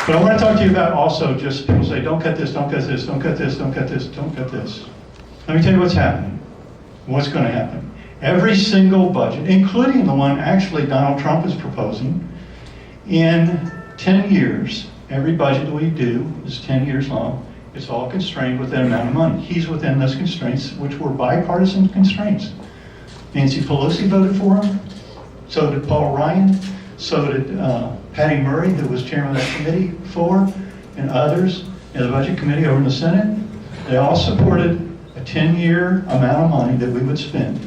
But I want to talk to you about also just people say, don't cut this, don't cut this, don't cut this, don't cut this, don't cut this. Let me tell you what's happening, what's going to happen. Every single budget, including the one actually Donald Trump is proposing, in 10 years, every budget that we do is 10 years long. It's all constrained with that amount of money. He's within those constraints, which were bipartisan constraints. Nancy Pelosi voted for him. So did Paul Ryan. So did Patty Murray, who was chairman of that committee for, and others in the budget committee over in the Senate. They all supported a 10-year amount of money that we would spend.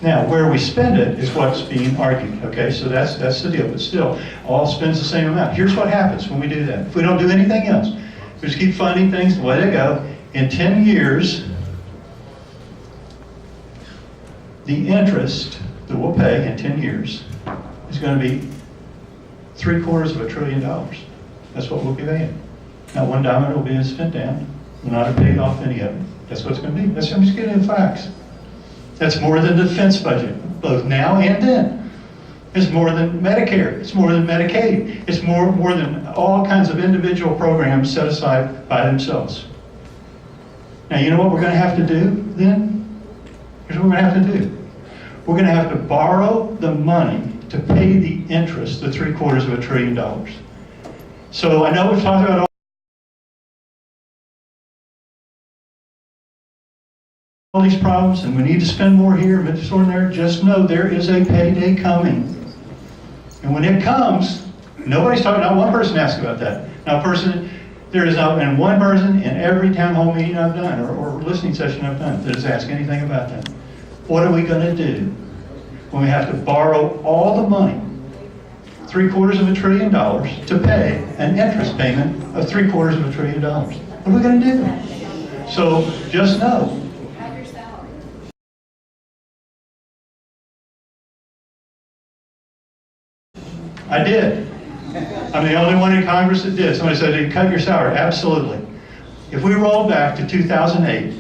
Now, where we spend it is what's being argued, okay? So that's the deal, but still, all spends the same amount. Here's what happens when we do that. If we don't do anything else, we just keep funding things the way they go. In 10 years, the interest that we'll pay in 10 years is going to be $750 billion. That's what we'll be paying. Not one dime of it will be spent down. We'll not have paid off any of it. That's what it's going to be. I'm just getting the facts. That's more than the defense budget, both now and then. It's more than Medicare. It's more than Medicaid. It's more than all kinds of individual programs set aside by themselves. Now, you know what we're going to have to do then? Here's what we're going to have to do. We're going to have to borrow the money to pay the interest, the $750 billion. So I know we've talked about all these problems, and we need to spend more here, but more there. Just know there is a payday coming. And when it comes, nobody's talking, not one person asked about that. There is not been one person in every town hall meeting I've done, or listening session I've done, that has asked anything about that. What are we going to do when we have to borrow all the money, $750 billion, to pay an interest payment of $750 billion? What are we going to do? So just know, I did. I'm the only one in Congress that did. Somebody said, cut your salary. Absolutely. If we rolled back to 2008,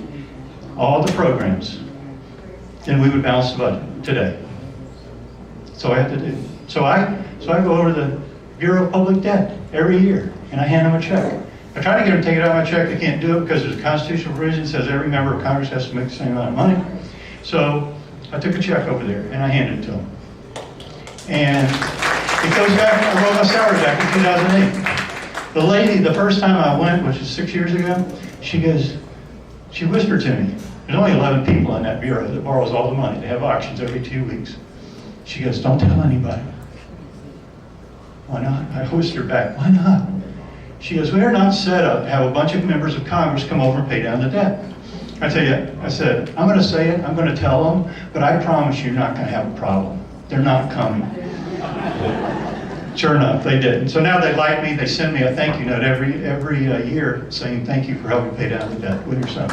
all the programs, then we would balance the budget today. So I have to do. So I go over to the Bureau of Public Debt every year, and I hand them a check. I try to get them to take it out of my check. They can't do it because there's a constitutional provision that says every member of Congress has to make the same amount of money. So I took a check over there, and I handed it to them. And it goes back, I rolled my salary back in 2008. The lady, the first time I went, which is 6 years ago, she whispered to me, there's only 11 people in that bureau that borrows all the money. They have auctions every 2 weeks. She goes, don't tell anybody. Why not? I whispered back, why not? She goes, we are not set up to have a bunch of members of Congress come over and pay down the debt. I tell you, I said, I'm going to say it, I'm going to tell them, but I promise you're not going to have a problem. They're not coming. Sure enough, they did. So now they like me. They send me a thank you note every year saying thank you for helping pay down the debt with your son.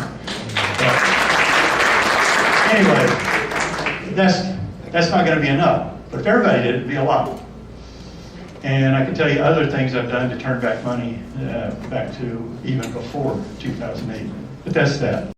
Anyway, that's not going to be enough. But if everybody did, it'd be a lot. And I can tell you other things I've done to turn back money back to even before 2008. But that's that.